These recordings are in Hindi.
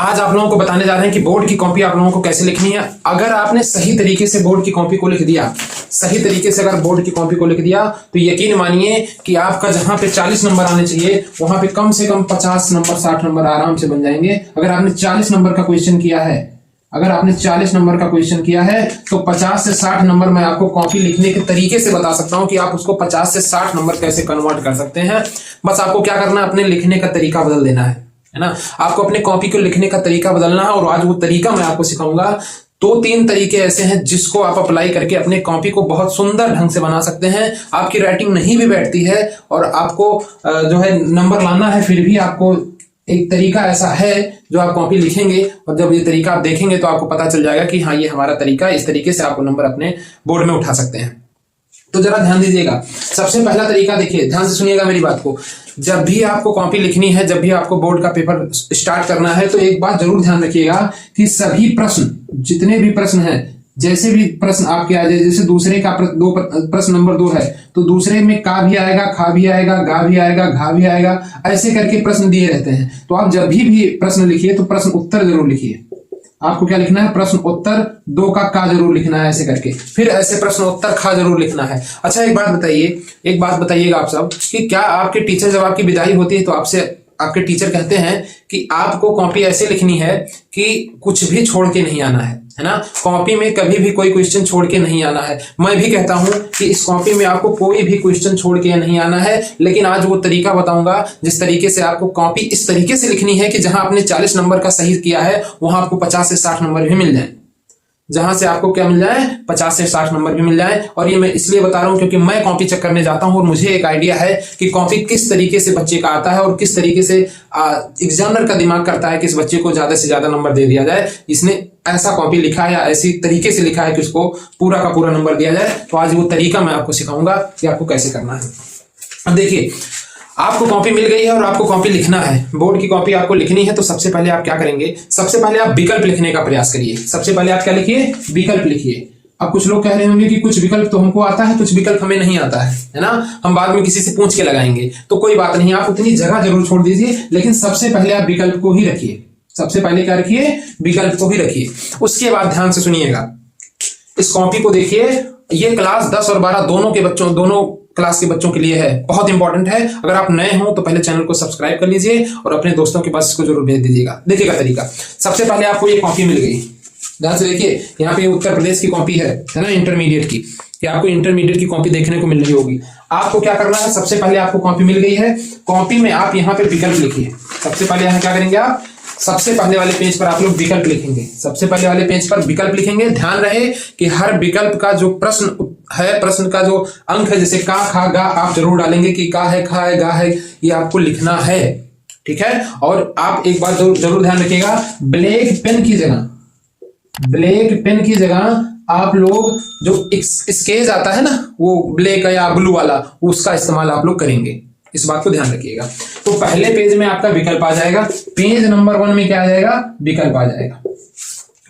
आज आप लोगों को बताने जा रहे हैं कि बोर्ड की कॉपी आप लोगों को कैसे लिखनी है। अगर आपने सही तरीके से बोर्ड की कॉपी को लिख दिया, सही तरीके से अगर बोर्ड की कॉपी को लिख दिया तो यकीन मानिए कि आपका जहां पे 40 नंबर आने चाहिए वहां पे कम से कम 50 नंबर 60 नंबर आराम से बन जाएंगे। अगर आपने 40 नंबर का क्वेश्चन किया है, अगर आपने 40 नंबर का क्वेश्चन किया है तो 50 से 60 नंबर मैं आपको कॉपी लिखने के तरीके से बता सकता हूं कि आप उसको 50 से 60 नंबर कैसे कन्वर्ट कर सकते हैं। बस आपको क्या करना है, अपने लिखने का तरीका बदल देना है ना। आपको अपने कॉपी को लिखने का तरीका बदलना है और आज वो तरीका मैं आपको सिखाऊंगा। 2-3 तरीके ऐसे हैं जिसको आप अप्लाई करके अपने कॉपी को बहुत सुंदर ढंग से बना सकते हैं। आपकी राइटिंग नहीं भी बैठती है और आपको जो है नंबर लाना है, फिर भी आपको एक तरीका ऐसा है जो आप कॉपी लिखेंगे और जब ये तरीका आप देखेंगे तो आपको पता चल जाएगा कि हाँ ये हमारा तरीका, इस तरीके से आपको नंबर अपने बोर्ड में उठा सकते हैं। तो जरा ध्यान दीजिएगा। सबसे पहला तरीका देखिए, ध्यान से सुनिएगा मेरी बात को। जब भी आपको कॉपी लिखनी है, जब भी आपको बोर्ड का पेपर स्टार्ट करना है तो एक बात जरूर ध्यान रखिएगा कि सभी प्रश्न, जितने भी प्रश्न हैं, जैसे भी प्रश्न आपके आ जाए, जैसे दूसरे का प्रश्न नंबर 2 है तो दूसरे में का भी आएगा, खा भी आएगा, गा भी आएगा, घा भी आएगा, ऐसे करके प्रश्न दिए रहते हैं। तो आप जब भी प्रश्न लिखिए तो प्रश्न उत्तर जरूर लिखिए। आपको क्या लिखना है, प्रश्न उत्तर 2 का जरूर लिखना है ऐसे करके, फिर ऐसे प्रश्न उत्तर खा जरूर लिखना है। अच्छा एक बात बताइएगा आप सब कि क्या आपके टीचर जब आपकी विदाई होती है तो आपसे आपके टीचर कहते हैं कि आपको कॉपी ऐसे लिखनी है कि कुछ भी छोड़ के नहीं आना है ना। कॉपी में कभी भी कोई क्वेश्चन छोड़ के नहीं आना है। मैं भी कहता हूं कि इस कॉपी में आपको कोई भी क्वेश्चन छोड़ के नहीं आना है, लेकिन आज वो तरीका बताऊंगा जिस तरीके से आपको कॉपी इस तरीके से लिखनी है कि जहां आपने 40 नंबर का सही किया है वहां आपको 50 से 60 नंबर भी मिल जाए। जहां से आपको क्या मिल जाए, 50 से 60 नंबर भी मिल जाए। और ये मैं इसलिए बता रहा हूं क्योंकि मैं कॉपी चेक करने जाता हूं और मुझे एक आइडिया है कि कॉपी किस तरीके से बच्चे का आता है और किस तरीके से एग्जामिनर का दिमाग करता है कि इस बच्चे को ज्यादा से ज्यादा नंबर दे दिया जाए। इसने ऐसा कॉपी लिखा है या ऐसी तरीके से लिखा है कि उसको पूरा का पूरा नंबर दिया जाए। तो आज वो तरीका मैं आपको सिखाऊंगा कि आपको कैसे करना है। अब देखिए, आपको कॉपी मिल गई है और आपको कॉपी लिखना है, बोर्ड की कॉपी आपको लिखनी है। तो सबसे पहले आप क्या करेंगे, सबसे पहले आप विकल्प लिखने का प्रयास करिए। सबसे पहले आप क्या लिखिए, विकल्प लिखिए। अब कुछ लोग कह रहे होंगे कि कुछ विकल्प तो हमको आता है, कुछ विकल्प हमें नहीं आता है ना, हम बाद में किसी से पूछ के लगाएंगे। तो कोई बात नहीं, आप उतनी जगह जरूर छोड़ दीजिए, लेकिन सबसे पहले आप विकल्प को ही रखिए। सबसे पहले क्या रखिए, विकल्प को ही रखिए। उसके बाद ध्यान से सुनिएगा, इस कॉपी को देखिए। ये क्लास 10 और 12 दोनों क्लास के बच्चों के लिए है, बहुत इंपॉर्टेंट है। अगर आप नए हो तो पहले चैनल को सब्सक्राइब कर लीजिए और अपने दोस्तों के पास इसको जरूर भेज दीजिएगा। देखिएगा तरीका, सबसे पहले आपको ये कॉपी मिल गई। ध्यान से देखिए, यहाँ पे उत्तर प्रदेश की कॉपी है ना, इंटरमीडिएट की। कि आपको इंटरमीडिएट की कॉपी देखने को मिल रही होगी। आपको क्या करना है, सबसे पहले आपको कॉपी मिल गई है, कॉपी में आप यहाँ पे विकल्प लिखिए। सबसे पहले यहाँ क्या करेंगे आप, सबसे पहले वाले पेज पर आप लोग विकल्प लिखेंगे। सबसे पहले वाले पेज पर विकल्प लिखेंगे। ध्यान रहे कि हर विकल्प का जो प्रश्न है, प्रश्न का जो अंक है, जैसे का, खा, गा, आप जरूर डालेंगे कि का है, खा है, गा है, ये आपको लिखना है। ठीक है। और आप एक बात जरूर ध्यान रखिएगा, ब्लैक पेन की जगह आप लोग जो स्केच आता है ना, वो ब्लैक या ब्लू वाला, उसका इस्तेमाल आप लोग करेंगे। इस बात को ध्यान रखिएगा। तो पहले पेज में आपका विकल्प आ जाएगा, पेज नंबर 1 में क्या आ जाएगा, विकल्प आ जाएगा।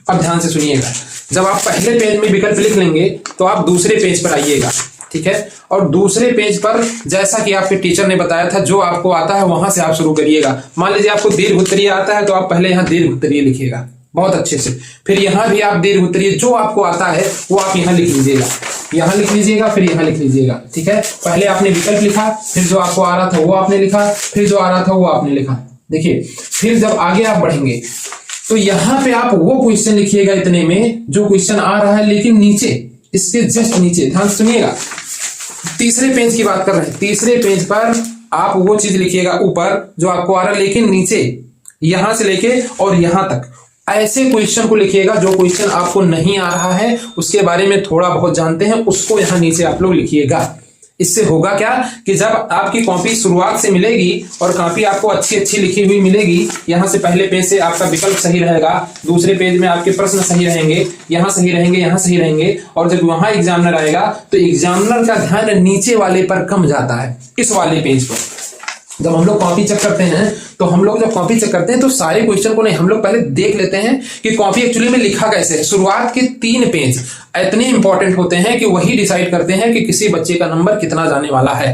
अब ध्यान से सुनिएगा, जब आप पहले पेज में विकल्प लिख लेंगे तो आप दूसरे पेज पर आइएगा। ठीक है। और दूसरे पेज पर जैसा कि आपके टीचर ने बताया था, जो आपको आता है वहां से आप शुरू करिएगा। मान लीजिए आपको दीर्घ उत्तरीय आता है तो आप पहले यहाँ दीर्घ उत्तरीय लिखिएगा बहुत अच्छे से। फिर यहां भी आप दीर्घ उत्तरीय जो आपको आता है वो आप यहां लिख लीजिएगा, यहां लिख लीजिएगा, फिर यहां लिख लीजिएगा। ठीक है। पहले आपने विकल्प लिखा, फिर जो आपको आ रहा था वो आपने लिखा, फिर जो आ रहा था वो आपने लिखा। देखिए, फिर जब आगे आप बढ़ेंगे तो यहां पे आप वो क्वेश्चन लिखिएगा इतने में जो क्वेश्चन आ रहा है, लेकिन नीचे, इसके जस्ट नीचे, ध्यान सुनिएगा, तीसरे पेज की बात कर रहे हैं। तीसरे पेज पर आप वो चीज लिखिएगा ऊपर जो आपको आ रहा है, लेकिन नीचे यहां से लेके और यहां तक ऐसे क्वेश्चन को लिखिएगा जो क्वेश्चन आपको नहीं आ रहा है, उसके बारे में थोड़ा बहुत जानते हैं, उसको यहां नीचे आप लोग लिखिएगा। इससे होगा क्या कि जब आपकी कॉपी शुरुआत से मिलेगी और कॉपी आपको अच्छी लिखी हुई मिलेगी, यहां से पहले पेज से आपका विकल्प सही रहेगा, दूसरे पेज में आपके प्रश्न सही रहेंगे, यहां सही रहेंगे, यहां सही रहेंगे, और जब वहां एग्जामिनर आएगा तो एग्जामिनर का ध्यान नीचे वाले पर कम जाता है, इस वाले पेज पर। जब हम लोग कॉपी चेक करते हैं तो सारे क्वेश्चन को नहीं, हम लोग पहले देख लेते हैं कि कॉपी एक्चुअली में लिखा कैसे है। शुरुआत के 3 पेज इतने इंपॉर्टेंट होते हैं कि वही डिसाइड करते हैं कि किसी बच्चे का नंबर कितना जाने वाला है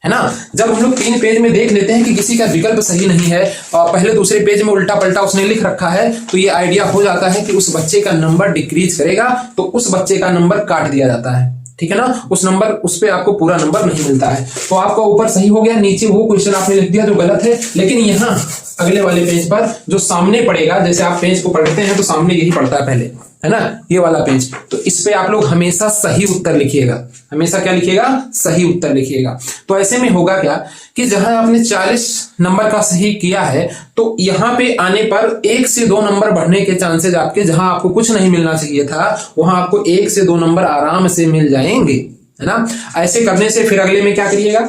है ना। जब हम लोग 3 पेज में देख लेते हैं कि किसी का विकल्प सही नहीं है और पहले दूसरे पेज में उल्टा पलटा उसने लिख रखा है, तो ये आइडिया हो जाता है कि उस बच्चे का नंबर डिक्रीज करेगा, तो उस बच्चे का नंबर काट दिया जाता है, ठीक है ना। उस पे आपको पूरा नंबर नहीं मिलता है। तो आपका ऊपर सही हो गया, नीचे वो क्वेश्चन आपने लिख दिया जो गलत है, लेकिन यहाँ अगले वाले पेज पर जो सामने पड़ेगा, जैसे आप पेज को पढ़ते हैं तो सामने यही पड़ता है पहले, है ना, ये वाला पेज, तो इस पे आप लोग हमेशा सही उत्तर लिखिएगा। हमेशा क्या लिखिएगा? सही उत्तर लिखिएगा। तो ऐसे में होगा क्या कि जहां आपने 40 नंबर का सही किया है, तो यहां पे आने पर 1 से 2 नंबर बढ़ने के चांसेस आपके, जहां आपको कुछ नहीं मिलना चाहिए था वहां आपको 1 से 2 नंबर आराम से मिल जाएंगे, है ना। ऐसे करने से फिर अगले में क्या करिएगा?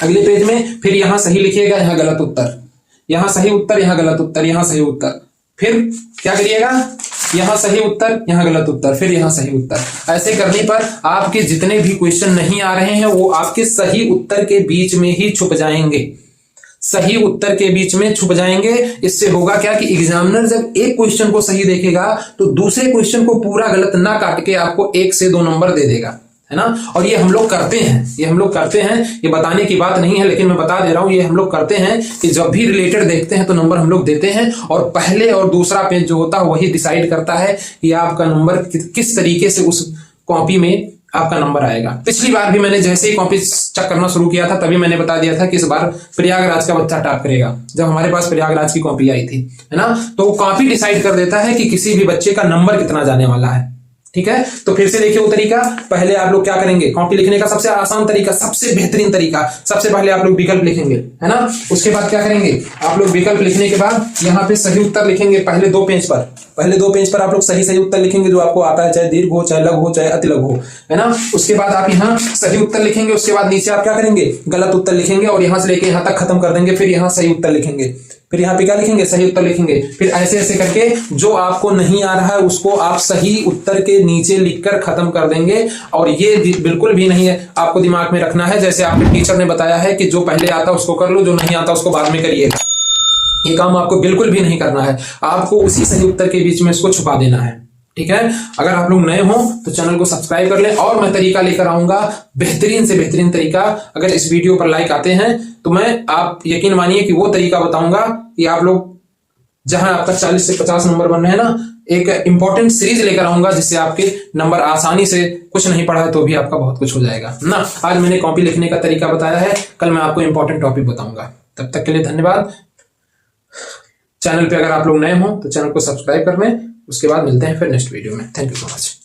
अगले पेज में फिर यहां सही लिखिएगा, यहां गलत उत्तर, यहां सही उत्तर, यहां गलत उत्तर, यहां सही उत्तर, फिर क्या करिएगा? यहां सही उत्तर, यहां गलत उत्तर, फिर यहां सही उत्तर। ऐसे करने पर आपके जितने भी क्वेश्चन नहीं आ रहे हैं वो आपके सही उत्तर के बीच में ही छुप जाएंगे, सही उत्तर के बीच में छुप जाएंगे। इससे होगा क्या कि एग्जामिनर जब एक क्वेश्चन को सही देखेगा तो दूसरे क्वेश्चन को पूरा गलत ना काट के आपको 1 से 2 नंबर दे देगा, है ना। और ये हम लोग करते हैं, ये बताने की बात नहीं है, लेकिन मैं बता दे रहा हूं, ये हम लोग करते हैं कि जब भी रिलेटेड देखते हैं तो नंबर हम लोग देते हैं, और पहले और दूसरा पेज जो होता है वही डिसाइड करता है कि आपका नंबर किस तरीके से उस कॉपी में आपका नंबर आएगा। पिछली बार भी मैंने जैसे ही कॉपी चेक करना शुरू किया था तभी मैंने बता दिया था कि इस बार प्रयागराज का बच्चा टॉप करेगा, जब हमारे पास प्रयागराज की कॉपी आई थी, है ना। तो कॉपी डिसाइड कर देता है कि किसी भी बच्चे का नंबर कितना जाने वाला है, ठीक है। तो फिर से देखिए वो तरीका, पहले आप लोग क्या करेंगे? कॉपी लिखने का सबसे आसान तरीका, सबसे बेहतरीन तरीका, सबसे पहले आप लोग विकल्प लिखेंगे, है ना। उसके बाद क्या करेंगे? आप लोग विकल्प लिखने के बाद यहाँ पे सही उत्तर लिखेंगे पहले 2 पेज पर आप लोग सही उत्तर लिखेंगे जो आपको आता है, चाहे दीर्घ हो, चाहे लघु हो, चाहे अति लघु हो, है ना। उसके बाद आप यहाँ सही उत्तर लिखेंगे, उसके बाद नीचे आप क्या करेंगे? गलत उत्तर लिखेंगे, और यहां से लेके यहां तक खत्म कर देंगे, फिर यहाँ सही उत्तर लिखेंगे, फिर यहाँ पे क्या लिखेंगे? सही उत्तर लिखेंगे। फिर ऐसे ऐसे करके जो आपको नहीं आ रहा है उसको आप सही उत्तर के नीचे लिखकर खत्म कर देंगे। और ये बिल्कुल भी नहीं है आपको दिमाग में रखना है, जैसे आपके टीचर ने बताया है कि जो पहले आता उसको कर लो, जो नहीं आता उसको बाद में करिएगा। ये काम आपको बिल्कुल भी नहीं करना है, आपको उसी सही उत्तर के बीच में इसको छुपा देना है, ठीक है। अगर आप लोग नए हो तो चैनल को सब्सक्राइब कर लें, और मैं तरीका लेकर आऊंगा बेहतरीन से बेहतरीन तरीका। अगर इस वीडियो पर लाइक आते हैं तो मैं, आप यकीन मानिए कि वो तरीका बताऊंगा कि आप लोग जहां आपका 40 से 50 नंबर बन रहे हैं ना, एक इंपॉर्टेंट सीरीज लेकर आऊंगा जिससे आपके नंबर आसानी से, कुछ नहीं पढ़ा है तो भी आपका बहुत कुछ हो जाएगा ना। आज मैंने कॉपी लिखने का तरीका बताया है, कल मैं आपको इंपॉर्टेंट टॉपिक बताऊंगा। तब तक के लिए धन्यवाद। चैनल पे अगर आप लोग नए हो तो चैनल को सब्सक्राइब कर लें। उसके बाद मिलते हैं फिर नेक्स्ट वीडियो में। Thank you so much.